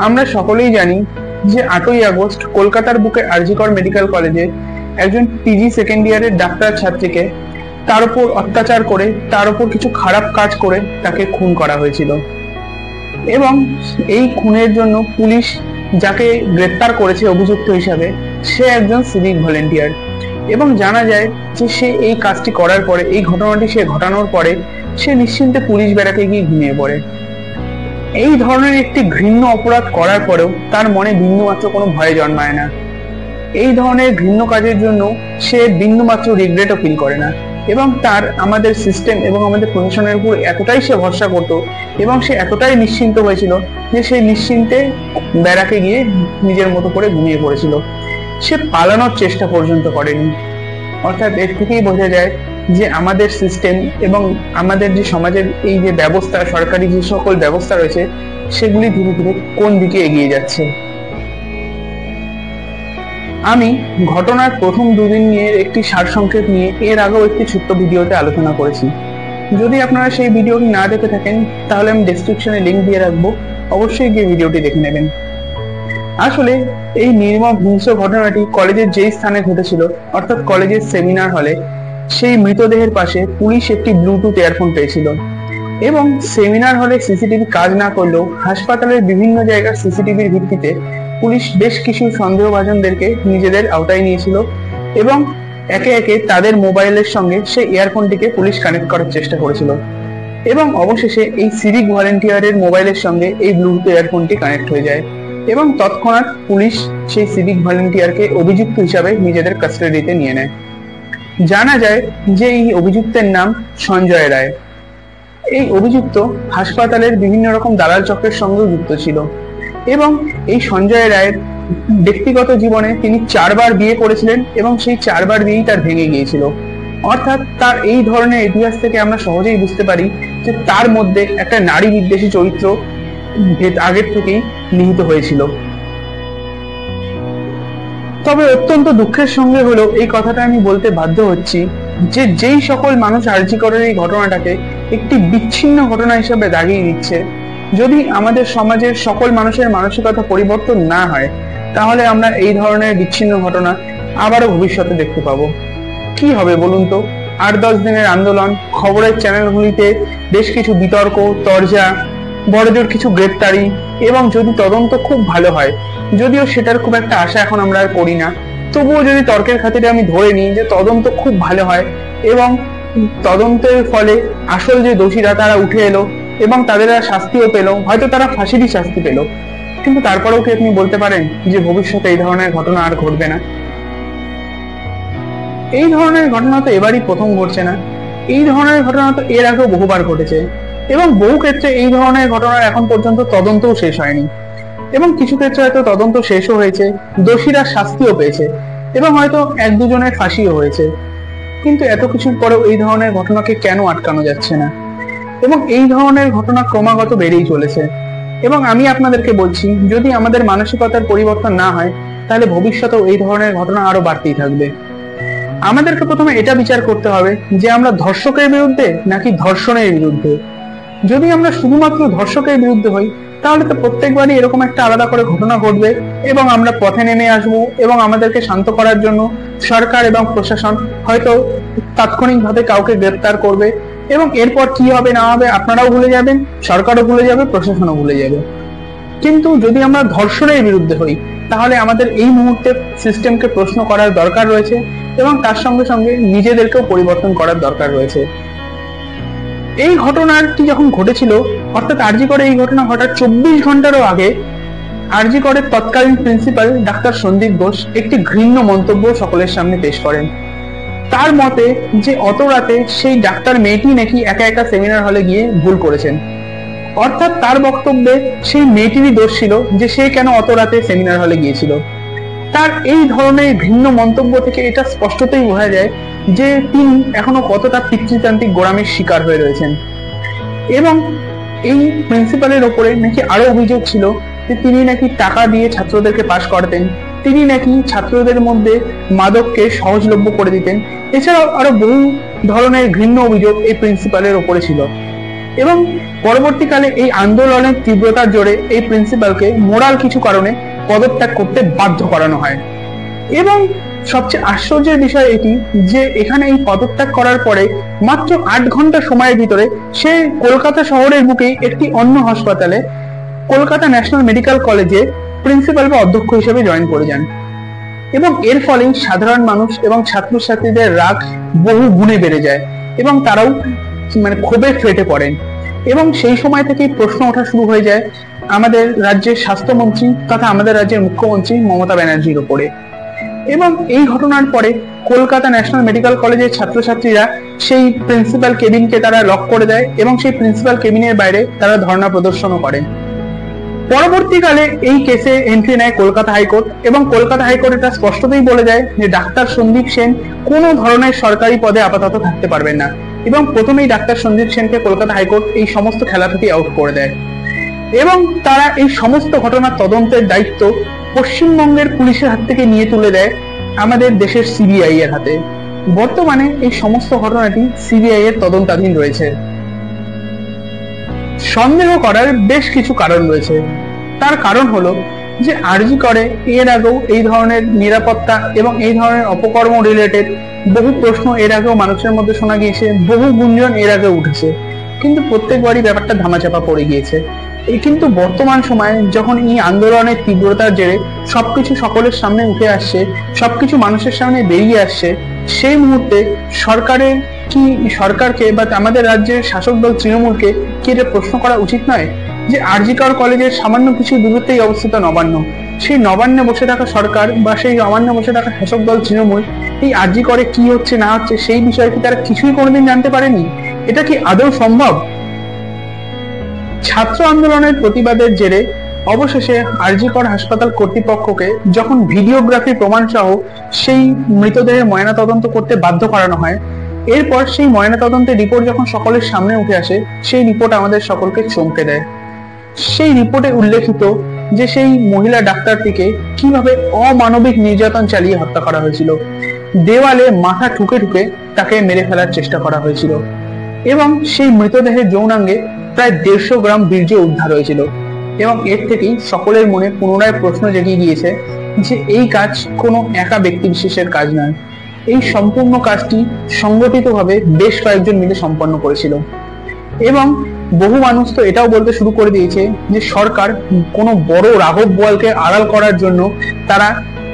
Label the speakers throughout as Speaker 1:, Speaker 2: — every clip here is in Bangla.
Speaker 1: আমরা সকলেই জানি যে 8ই আগস্ট কলকাতার বুকে আরজি কর মেডিকেল কলেজে একজন পিজি সেকেন্ড ইয়ারের ডাক্তার ছাত্রীকে তার উপর অত্যাচার করে, তার উপর কিছু খারাপ কাজ করে তাকে খুন করা হয়েছিল। এবং এই খুনের জন্য পুলিশ যাকে গ্রেপ্তার করেছে অভিযুক্ত হিসাবে, সে একজন সিভিক ভলেন্টিয়ার। এবং জানা যায় যে সে এই কাজটি করার পরে, এই ঘটনাটি সে ঘটানোর পরে সে নিশ্চিন্তে পুলিশ ব্যারাকে গিয়ে ঘুমিয়ে পড়ে। এই ধরনের একটি ঘৃণ্য অপরাধ করার পরেও তার মনে বিন্দুমাত্র কোনো ভয় জন্মায় না। এই ধরনের ঘৃণ্য কাজের জন্য সে বিন্দুমাত্র রিগ্রেটও ফিল করে না। এবং তার আমাদের সিস্টেম এবং আমাদের প্রশাসনের উপর এতটাই সে ভরসা করত এবং সে এতটাই নিশ্চিন্ত হয়েছিল যে সে নিশ্চিন্তে ব্যারাকে গিয়ে নিজের মতো করে ঘুমিয়ে পড়েছিল। সে পালানোর চেষ্টা পর্যন্ত করেনি। অর্থাৎ এর থেকেই বোঝা যায় যে আমাদের সিস্টেম এবং আমাদের যে সমাজের এই যে ব্যবস্থা, সরকারি যে সকল ব্যবস্থা রয়েছে, সেগুলি ধীরে ধীরে কোন দিকে এগিয়ে যাচ্ছে। আমি ঘটনার প্রথম দুদিন নিয়ে একটি সারসংক্ষেপ নিয়ে এর আগেও একটি ছোট্ট ভিডিওতে আলোচনা করেছি। যদি আপনারা সেই ভিডিওটি না দেখে থাকেন তাহলে আমি ডেসক্রিপশনে লিংক দিয়ে রাখবো, অবশ্যই গিয়ে ভিডিওটি দেখে নেবেন। আসলে এই নির্মম হিংস্র ঘটনাটি কলেজের যেই স্থানে ঘটেছিল, অর্থাৎ কলেজের সেমিনার হলে, সেই মৃতদেহের পাশে পুলিশ একটি ব্লুটুথ ইয়ারফোন পেয়েছিল। এবং সেমিনার হলে সিসিটিভি কাজ না করলেও হাসপাতালের বিভিন্ন জায়গার সিসিটিভির ভিত্তিতে পুলিশ বেশ কিছু সন্দেহভাজনদেরকে নিজেদের আওতায় নিয়েছিল এবং একে একে তাদের মোবাইলের সঙ্গে সেই ইয়ারফোনটিকে পুলিশ কানেক্ট করার চেষ্টা করেছিল। এবং অবশেষে এই সিভিক ভলেন্টিয়ারের মোবাইলের সঙ্গে এই ব্লুটুথ ইয়ারফোনটি কানেক্ট হয়ে যায় এবং তৎক্ষণাৎ পুলিশ সেই সিভিক ভলেন্টিয়ারকে অভিযুক্ত হিসাবে নিজেদের কাস্টাডিতে নিয়ে নেয়। জানা যায় যে এই অভিযুক্তের নাম সঞ্জয় রায়। এই অভিযুক্ত হাসপাতালের বিভিন্ন রকম দালাল চক্রের সঙ্গেও যুক্ত ছিল এবং এই সঞ্জয় রায়ের ব্যক্তিগত জীবনে তিনি 4বার বিয়ে করেছিলেন এবং সেই 4বার বিয়েই তার ভেঙে গিয়েছিল। অর্থাৎ তার এই ধরনের ইতিহাস থেকে আমরা সহজেই বুঝতে পারি যে তার মধ্যে একটা নারী বিদ্বেষী চরিত্র আগের থেকেই নিহিত হয়েছিল। তবে অত্যন্ত দুঃখের সঙ্গে হলেও এই কথাটা আমি বলতে বাধ্য হচ্ছি যে যেই সকল মানুষ আরজি করের এই ঘটনাটাকে একটি বিচ্ছিন্ন ঘটনা হিসেবে দাগিয়ে দিচ্ছে, যদি আমাদের সমাজের সকল মানুষের মানসিকতা পরিবর্তন না হয় তাহলে আমরা এই ধরনের বিচ্ছিন্ন ঘটনা আবারও ভবিষ্যতে দেখতে পাবো। কি হবে বলুন তো? 8-10 দিনের আন্দোলন, খবরের চ্যানেলগুলিতে বেশ কিছু বিতর্ক, তরজা, বড়জোর কিছু গ্রেপ্তারি, এবং যদি তদন্ত খুব ভালো হয়, যদিও সেটার খুব একটা আশা এখন আমরা আর করি না, তবুও যদি তর্কের খাতিরে আমি ধরে নিই যে তদন্ত খুব ভালো হয় এবং তদন্তের ফলে আসল যে দোষীরা তারা উঠে এলো এবং তাদের শাস্তিও পেল, হয়তো তারা ফাঁসিরই শাস্তি পেল, কিন্তু তারপরেও কি আপনি বলতে পারেন যে ভবিষ্যতে এই ধরনের ঘটনা আর ঘটবে না? এই ধরনের ঘটনা তো এবারই প্রথম ঘটছে না, এই ধরনের ঘটনা তো এর আগেও বহুবার ঘটেছে এবং বহু ক্ষেত্রে এই ধরনের ঘটনার এখন পর্যন্ত তদন্তও শেষ হয়নি এবং কিছু ক্ষেত্রে হয়তো তদন্ত শেষও হয়েছে, দোষীরা শাস্তিও পেয়েছে এবং হয়তো 1-2 জনের ফাঁসিও হয়েছে। কিন্তু এত কিছুর পরেও এই ধরনের ঘটনাকে কেন আটকানো যাচ্ছে না? এবং এই ধরনের ঘটনা ক্রমাগত বেড়েই চলেছে এবং আমি আপনাদেরকে বলছি, যদি আমাদের মানসিকতার পরিবর্তন না হয় তাহলে ভবিষ্যতেও এই ধরনের ঘটনা আরো বাড়তেই থাকবে। আমাদেরকে প্রথমে এটা বিচার করতে হবে যে আমরা ধর্ষকের বিরুদ্ধে নাকি ধর্ষণের বিরুদ্ধে। যদি আমরা শুধুমাত্র ধর্ষকের বিরুদ্ধে হই তাহলে তো প্রত্যেকবারই এরকম একটা আলাদা করে ঘটনা ঘটবে এবং আমরা পথে নেমে আসবো এবং আমাদেরকে শান্ত করার জন্য সরকার এবং প্রশাসন হয়তো তাৎক্ষণিকভাবে কাউকে গ্রেপ্তার করবে এবং এরপর কি হবে না হবে আপনারাও ভুলে যাবেন, সরকারও ভুলে যাবে, প্রশাসনও ভুলে যাবে। কিন্তু যদি আমরা ধর্ষণের বিরুদ্ধে হই তাহলে আমাদের এই মুহূর্তে সিস্টেমকে প্রশ্ন করার দরকার রয়েছে এবং তার সঙ্গে সঙ্গে নিজেদেরকেও পরিবর্তন করার দরকার রয়েছে। এই ঘটনাটি যখন ঘটেছিল, অর্থাৎ আরজি করে এই ঘটনা ঘটার 24 ঘন্টারও আগে আরজি করের তৎকালীন প্রিন্সিপাল ডাক্তার সন্দীপ ঘোষ একটি ঘৃণ্য মন্তব্য সকলের সামনে পেশ করেন। তার মতে যে অত রাতে সেই ডাক্তার মেয়েটি নাকি একা একা সেমিনার হলে গিয়ে ভুল করেছেন। অর্থাৎ তার বক্তব্যে সেই মেয়েটিরই দোষ ছিল যে সে কেন অত রাতে সেমিনার হলে গিয়েছিল। তার এই ধরনের ভিন্ন মন্তব্য থেকে এটা স্পষ্টতই বোঝা যায় যে তিনি এখনো কতটা পিতৃতান্ত্রিক গোঁড়ামির শিকার হয়ে রয়েছেন। এবং এই প্রিন্সিপালের ওপরে নাকি আরো অভিযোগ ছিল যে তিনি নাকি টাকা দিয়ে ছাত্রদেরকে পাশ করাতেন, তিনি নাকি ছাত্রদের মধ্যে মাদককে সহজলভ্য করে দিতেন। এছাড়াও আরো বহু ধরনের ঘৃণ্য অভিযোগ এই প্রিন্সিপালের ওপরে ছিল। এবং পরবর্তীকালে এই আন্দোলনের তীব্রতার জোরে এই প্রিন্সিপালকে মোরাল কিছু কারণে পদত্যাগ করতে বাধ্য করানো হয়। এবং সবচেয়ে আশ্চর্যের বিষয় এটি যে এখানে এই পদত্যাগ করার পরে মাত্র 8 ঘন্টা সময়ের ভিতরে সে কলকাতা শহরের বুকেই একটি অন্য হাসপাতালে, কলকাতা ন্যাশনাল মেডিকেল কলেজে প্রিন্সিপাল বা অধ্যক্ষ হিসেবে জয়েন করে যান। এবং এর ফলে সাধারণ মানুষ এবং ছাত্রছাত্রীদের রাগ বহু গুণে বেড়ে যায় এবং তারাও ক্ষোভে ফেটে পড়েন। এবং সেই সময় থেকেই প্রশ্ন ওঠা শুরু হয়ে যায় আমাদের রাজ্যের স্বাস্থ্যমন্ত্রী তথা আমাদের রাজ্যের মুখ্যমন্ত্রী মমতা ব্যানার্জির উপরে। এবং এই ঘটনার পরে কলকাতা ন্যাশনাল মেডিকেল কলেজের ছাত্রছাত্রীরা সেই প্রিন্সিপাল কেবিনকে তারা লক করে দেয় এবং সেই প্রিন্সিপাল কেবিনের বাইরে তারা ধর্ণা প্রদর্শনও করে। পরবর্তীকালে এই কেসে এন্ট্রি নেয় কলকাতা হাইকোর্ট এবং কলকাতা হাইকোর্ট এটা স্পষ্টতই বলে দেয় যে ডাক্তার সন্দীপ সেন কোনো ধরনের সরকারি পদে আপাতত থাকতে পারবেন না। এবং প্রথমেই ডাক্তার সন্দীপ সেনকে কলকাতা হাইকোর্ট এই সমস্ত খেলা থেকে আউট করে দেয় এবং তারা এই সমস্ত ঘটনার তদন্তের দায়িত্ব পশ্চিমবঙ্গের পুলিশের হাত থেকে নিয়ে তুলে দেয় আমাদের দেশের সিবিআই এর হাতে। বর্তমানে এই সমস্ত ঘটনাটি সিবিআই এর তদন্তাধীন রয়েছে। সন্দেহ করার বেশ কিছু কারণ রয়েছে। তার কারণ হলো যে আরজি করে এর আগেও এই ধরনের নিরাপত্তা এবং এই ধরনের অপকর্ম রিলেটেড বহু প্রশ্ন এর আগেও মানুষের মধ্যে শোনা গিয়েছে, বহু গুঞ্জন এর আগে উঠেছে, কিন্তু প্রত্যেকবারই ব্যাপারটা ধামাচাপা পড়ে গিয়েছে। কিন্তু বর্তমান সময়ে যখন এই আন্দোলনের তীব্রতার জেরে সবকিছু সকলের সামনে উঠে আসছে, সবকিছু মানুষের সামনে বেরিয়ে আসছে, সেই মুহূর্তে সরকারকে বা আমাদের রাজ্যের শাসক দল তৃণমূলকে কি এটা প্রশ্ন করা উচিত নয় যে আরজি কর কলেজের সামান্য কিছু দূরত্বেই অবস্থিত নবান্ন, সেই নবান্নে বসে থাকা সরকার বা সেই নবান্নে বসে থাকা শাসক দল তৃণমূল এই আরজি করে কি হচ্ছে না হচ্ছে সেই বিষয়ে কি তারা কিছুই কোনোদিন জানতে পারেনি? এটা কি আদৌ সম্ভব? ছাত্র আন্দোলনের প্রতিবাদের জেরে অবশেষে আরজি কর হাসপাতাল কর্তৃপক্ষকে যখন ভিডিওগ্রাফি প্রমাণ সহ সেই মৃতদেহের ময়নাতদন্ত করতে বাধ্য করানো হয়, এরপর সেই ময়নাতদন্তের রিপোর্ট যখন সকলের সামনে উঠে আসে, সেই রিপোর্ট আমাদের সকলকে চমকে দেয়। সেই রিপোর্টে উল্লেখিত যে সেই মহিলা ডাক্তারটিকে কিভাবে অমানবিক নির্যাতন চালিয়ে হত্যা করা হয়েছিল, দেওয়ালে মাথা ঠুকে ঠুকে তাকে মেরে ফেলার চেষ্টা করা হয়েছিল এবং সেই মৃতদেহের যৌনাঙ্গে প্রায় 150 গ্রাম বীর্য উদ্ধার হয়েছিল। এবং এর থেকেই সকলের মনে পুনরায় প্রশ্ন জেগে গিয়েছে যে এই কাজ কোনো একা ব্যক্তি বিশেষের কাজ নয়, এই সম্পূর্ণ কাজটি সংগঠিতভাবে বেশ কয়েকজন মিলে সম্পন্ন করেছিল। এবং বহু মানুষ তো এটাও বলতে শুরু করে দিয়েছে যে সরকার কোনো বড় রাঘব বোয়ালকে আড়াল করার জন্য তারা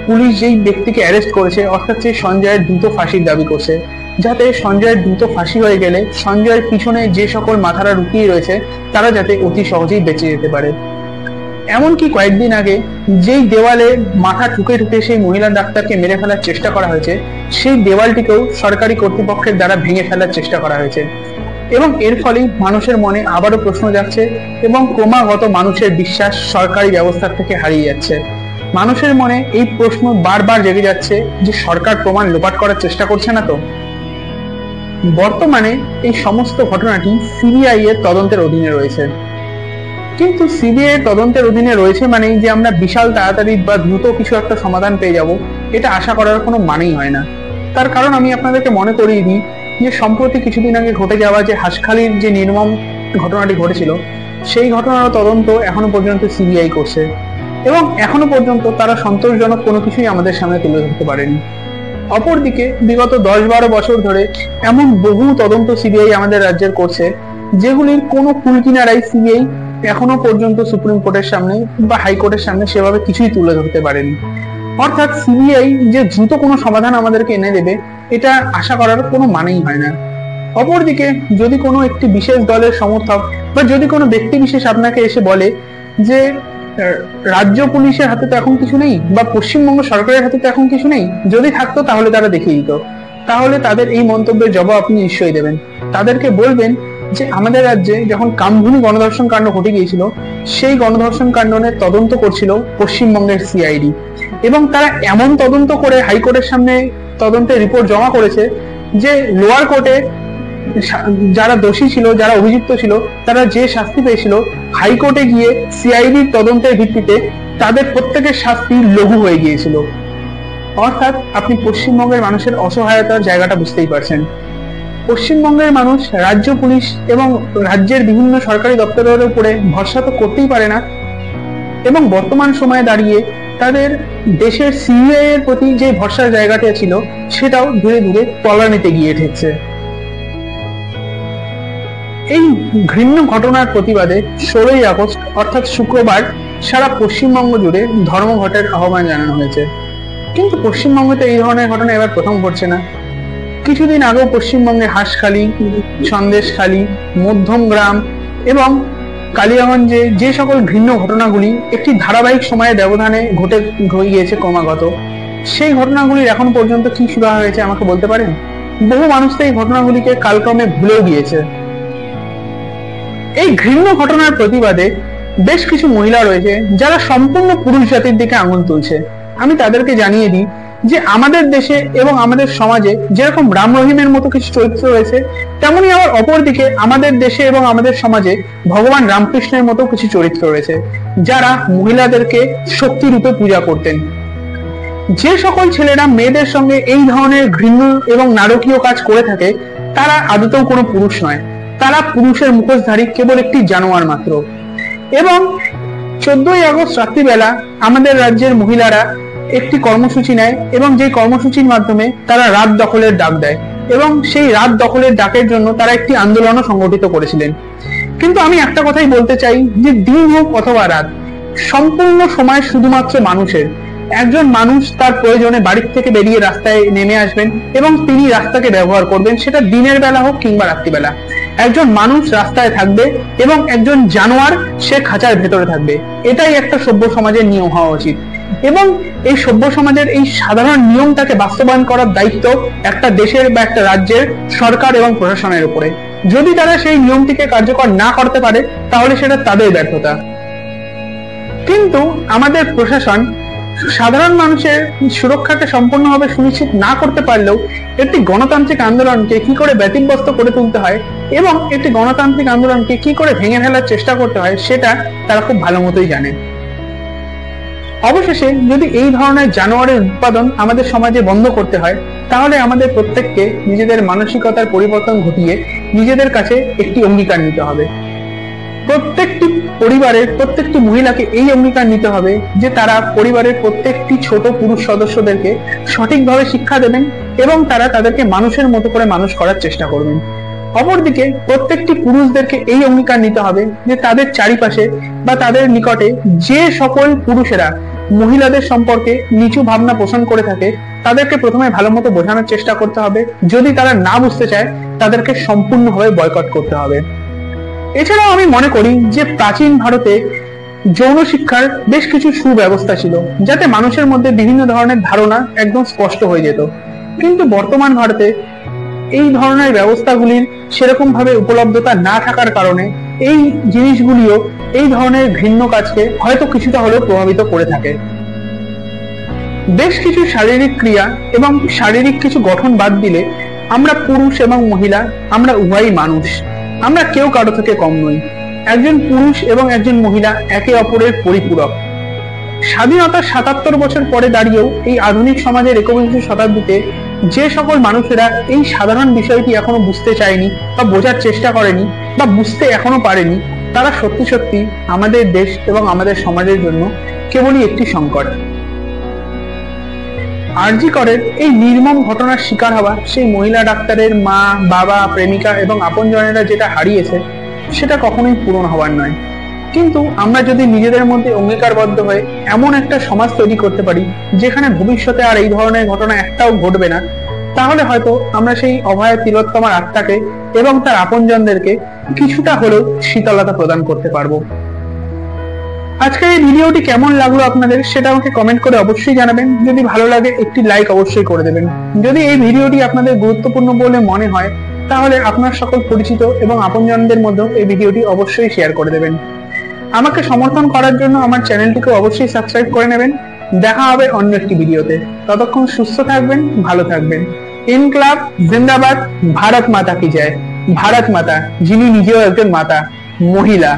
Speaker 1: পুলিশ যেই ব্যক্তিকে অ্যারেস্ট করেছে অর্থাৎ সেই সঞ্জয়ের দ্রুত ফাঁসির দাবি করছে, যাতে সঞ্জয়ের দ্রুত ফাঁসি হয়ে গেলে সঞ্জয়ের পিছনে যে সকল মাথারা লুকিয়ে রয়েছে তারা যাতে অতি সহজেই বেঁচে যেতে পারে। এমনকি কয়েকদিন আগে যেই দেওয়ালে মাথা ঠুকে ঠুকে সেই মহিলা ডাক্তারকে মেরে ফেলার চেষ্টা করা হয়েছে, সেই দেওয়ালটিকেও সরকারি কর্তৃপক্ষের দ্বারা ভেঙে ফেলার চেষ্টা করা হয়েছে। এবং এর ফলেই মানুষের মনে আবারও প্রশ্ন যাচ্ছে এবং ক্রমাগত মানুষের বিশ্বাস সরকারি ব্যবস্থার থেকে হারিয়ে যাচ্ছে। মানুষের মনে এই প্রশ্ন বারবার জেগে যাচ্ছে যে সরকার প্রমাণ লোপাট করার চেষ্টা করছে না তো? বর্তমানে এই সমস্ত ঘটনাটি সিবিআই এর তদন্তের অধীনে রয়েছে, কিন্তু সিবিআই এর তদন্তের অধীনে রয়েছে মানেই যে আমরা বিশাল তাড়াতাড়ি বা দ্রুত কিছু একটা সমাধান পেয়ে যাব, এটা আশা করার কোনো মানেই হয় না। তার কারণ আমি আপনাদেরকে মনে করিয়ে দিই যে সম্প্রতি কিছুদিন আগে ঘটে যাওয়া যে হাঁসখালির যে নির্মম ঘটনাটি ঘটেছিল, সেই ঘটনার তদন্ত এখনো পর্যন্ত সিবিআই করছে এবং এখনো পর্যন্ত তারা সন্তোষজনক কোনো কিছুই আমাদের সামনে তুলে ধরতে পারেনি। অপরদিকে বিগত 10-12 বছর ধরে এমন বহু তদন্ত সিবিআই আমাদের রাজ্যের করছে যেগুলির কোনো কুলকিনারাই সিবিআই এখনো পর্যন্ত সুপ্রিম কোর্টের সামনে বা হাইকোর্টের সামনে সেভাবে কিছুই তুলে ধরতে পারেনি। অর্থাৎ সিবিআই যে দ্রুত কোনো সমাধান আমাদেরকে এনে দেবে এটা আশা করার কোনো মানেই হয় না। অপরদিকে যদি কোনো একটি বিশেষ দলের সমর্থক বা যদি কোনো ব্যক্তি বিশেষ আপনাকে এসে বলে যে রাজ্য পুলিশের হাতে তো এখন কিছু নেই বা পশ্চিমবঙ্গ সরকারের হাতে তো এখন কিছু নেই, যদি থাকতো তাহলে তারা দেখিয়ে দিত, তাহলে তাদের এই মন্তব্যের জবাব আপনি নিশ্চয়ই দেবেন। তাদেরকে বলবেন যে আমাদের রাজ্যে যখন কামধুনি গণধর্ষণ কাণ্ড ঘটে গিয়েছিল, সেই গণধর্ষণ কাণ্ডের তদন্ত করছিল পশ্চিমবঙ্গের সিআইডি এবং তারা এমন তদন্ত করে হাইকোর্টের সামনে তদন্তের রিপোর্ট জমা করেছে যে লোয়ার কোর্টে যারা দোষী ছিল, যারা অভিযুক্ত ছিল, তারা যে শাস্তি পেয়েছিল, হাইকোর্টে গিয়ে সিআইডির তদন্তের ভিত্তিতে তাদের প্রত্যেকের শাস্তি লঘু হয়ে গিয়েছিল। অর্থাৎ আপনি পশ্চিমবঙ্গের মানুষের অসহায়তার জায়গাটা বুঝতেই পারছেন। পশ্চিমবঙ্গের মানুষ রাজ্য পুলিশ এবং রাজ্যের বিভিন্ন সরকারি দপ্তরের উপরে ভরসা তো করতেই পারে না, এবং বর্তমান সময়ে দাঁড়িয়ে তাদের দেশের সিবিআই এর প্রতি যে ভরসার জায়গাটা ছিল সেটাও ধীরে ধীরে তলানিতে গিয়ে ঠেকছে। এই ঘৃণ্য ঘটনার প্রতিবাদে 16ই আগস্ট অর্থাৎ শুক্রবার সারা পশ্চিমবঙ্গ জুড়ে ধর্মঘটের আহ্বান জানানো হয়েছে। কিন্তু পশ্চিমবঙ্গে এই ধরনের ঘটনা এবার প্রথম ঘটছে না। কিছুদিন আগেও পশ্চিমবঙ্গে হাঁসখালি, সন্দেশখালি, মধ্যমগ্রাম এবং কালিয়াগঞ্জে যে সকল ঘৃণ্য ঘটনাগুলি একটি ধারাবাহিক সময়ের ব্যবধানে ঘটে গিয়েছে ক্রমাগত, সেই ঘটনাগুলির এখন পর্যন্ত কি শুরু হয়েছে আমাকে বলতে পারেন? বহু মানুষ তো এই ঘটনাগুলিকে কালক্রমে ভুলেও গিয়েছে। এই ঘৃণ্য ঘটনার প্রতিবাদে বেশ কিছু মহিলা রয়েছে যারা সম্পূর্ণ পুরুষ জাতির দিকে আঙুল তুলছে। আমি তাদেরকে জানিয়ে দিই যে আমাদের দেশে এবং আমাদের সমাজে যেরকম রাম রহিমের মতো কিছু চরিত্র রয়েছে, তেমনি আবার অপরদিকে আমাদের দেশে এবং আমাদের সমাজে ভগবান রামকৃষ্ণের মতো কিছু চরিত্র রয়েছে যারা মহিলাদেরকে শক্তি রূপে পূজা করতেন। যে সকল ছেলেরা মেয়েদের সঙ্গে এই ধরনের ঘৃণ্য এবং নারকীয় কাজ করে থাকে তারা আদতেও কোনো পুরুষ নয়, তারা পুরুষের মুখোশধারী কেবল একটি জানোয়ার মাত্র। এবং 14ই আগস্ট রাত্রিবেলা আমাদের রাজ্যের মহিলারা একটি কর্মসূচি নেয় এবং যে কর্মসূচির মাধ্যমে তারা রাত দখলের ডাক দেয়, এবং সেই রাত দখলের ডাকের জন্য তারা একটি আন্দোলনও সংগঠিত করেছিলেন। কিন্তু আমি একটা কথাই বলতে চাই যে দিন হোক অথবা রাত, সম্পূর্ণ সময় শুধুমাত্র মানুষের। একজন মানুষ তার প্রয়োজনে বাড়ির থেকে বেরিয়ে রাস্তায় নেমে আসবেন এবং তিনি রাস্তাকে ব্যবহার করবেন, সেটা দিনের বেলা হোক কিংবা রাত্রিবেলা। একজন মানুষ রাস্তায় থাকবে এবং একজন জানোয়ার সে খাঁচার ভেতরে থাকবে। এটাই একটা সভ্য সমাজের নিয়ম হওয়া উচিত, এবং এই সভ্য সমাজের এই সাধারণ নিয়মটাকে বাস্তবায়ন করার দায়িত্ব একটা দেশের বা একটা রাজ্যের সরকার এবং প্রশাসনের উপরে। যদি তারা সেই নিয়মটিকে কার্যকর না করতে পারে তাহলে সেটা তাদের ব্যর্থতা। কিন্তু আমাদের প্রশাসন সাধারণ মানুষের সুরক্ষাকে সম্পূর্ণভাবে সুনিশ্চিত না করতে পারলেও একটি গণতান্ত্রিক আন্দোলনকে কি করে ব্যতিব্যস্ত করে তুলতে হয় এবং একটি গণতান্ত্রিক আন্দোলনকে কি করে ভেঙে ফেলার চেষ্টা করতে হয় সেটা তারা খুব ভালো মতোই জানে। অবশেষে যদি এই ধরনের জানোয়ারের উৎপাদন আমাদের সমাজে বন্ধ করতে হয় তাহলে আমাদের প্রত্যেককে নিজেদের মানসিকতার পরিবর্তন ঘটিয়ে নিজেদের কাছে একটি অঙ্গীকার নিতে হবে। প্রত্যেকটি পরিবারের প্রত্যেকটি মহিলাকে এই অঙ্গীকার নিতে হবে যে তারা পরিবারের প্রত্যেকটি ছোট পুরুষ সদস্যদেরকে সঠিকভাবে শিক্ষা দেবেন এবং তারা তাদেরকে মানুষের মতো করে মানুষ করার চেষ্টা করবেন। অপরদিকে প্রত্যেকটি পুরুষদেরকে এই অঙ্গীকার নিতে হবে যে তাদের চারিপাশে বা তাদের নিকটে যে সকল পুরুষেরা মহিলাদের সম্পর্কে নিচু ভাবনা পোষণ করে থাকে তাদেরকে প্রথমে ভালো মতো বোঝানোর চেষ্টা করতে হবে। যদি তারা না বুঝতে চায় তাদেরকে সম্পূর্ণভাবে বয়কট করতে হবে। এছাড়াও আমি মনে করি যে প্রাচীন ভারতে যৌন শিক্ষার বেশ কিছু সুব্যবস্থা ছিল যাতে মানুষের মধ্যে বিভিন্ন ধরনের ধারণা একদম স্পষ্ট হয়ে যেত, কিন্তু বর্তমান ভারতে এই ধরনের ব্যবস্থাগুলির সেরকম ভাবে উপলব্ধতা না থাকার কারণে এই জিনিসগুলিও এই ধরনের ঘৃণ্য কাজকে হয়তো কিছুটা হলেও প্রভাবিত করে থাকে। বেশ কিছু শারীরিক ক্রিয়া এবং শারীরিক কিছু গঠন বাদ দিলে আমরা পুরুষ এবং মহিলা আমরা উভয়ই মানুষ, আমরা কেউ কারো থেকে কম নই। একজন পুরুষ এবং একজন মহিলা একে অপরের পরিপূরক। স্বাধীনতার ৭৭ বছর পরে দাঁড়িয়েও এই আধুনিক সমাজের 21 শতাব্দীতে যে সকল মানুষেরা এই সাধারণ বিষয়টি এখনো বুঝতে চায়নি বা বোঝার চেষ্টা করেনি বা বুঝতে এখনো পারেনি, তারা সত্যি সত্যি আমাদের দেশ এবং আমাদের সমাজের জন্য কেবলই একটি সংকট। আরজি করের এই নির্মম ঘটনার শিকার হওয়া সেই মহিলা ডাক্তারের মা, বাবা, প্রেমিকা এবং আপনজনেরা যেটা হারিয়েছে সেটা কখনোই পূরণ হবার নয়। কিন্তু আমরা যদি নিজেদের মধ্যে অঙ্গীকারবদ্ধ হয়ে এমন একটা সমাজ তৈরি করতে পারি যেখানে ভবিষ্যতে আর এই ধরনের ঘটনা একটাও ঘটবে না, তাহলে হয়তো আমরা সেই অভয়া তিলোত্তমার আত্মাকে এবং তার আপনজনদেরকে কিছুটা হলেও শীতলতা প্রদান করতে পারবো। আজকের এই ভিডিওটি কেমন লাগলো আপনাদের সেটা আমাকে কমেন্ট করে অবশ্যই জানাবেন। যদি ভালো লাগে একটি লাইক অবশ্যই করে দেবেন। যদি এই ভিডিওটি আপনাদের গুরুত্বপূর্ণ বলে মনে হয় তাহলে আপনার সকল পরিচিত এবং আপনজনদের মধ্যে এই ভিডিওটি অবশ্যই শেয়ার করে দেবেন। আমাকে সমর্থন করার জন্য আমার চ্যানেলটিকে অবশ্যই সাবস্ক্রাইব করে নেবেন। দেখা হবে অন্য একটি ভিডিওতে। ততক্ষণ সুস্থ থাকবেন, ভালো থাকবেন। ইনকলাব জিন্দাবাদ, ভারত মাতা কি জয়। ভারত মাতা যিনি নিজেও একজন মাতা, মহিলা।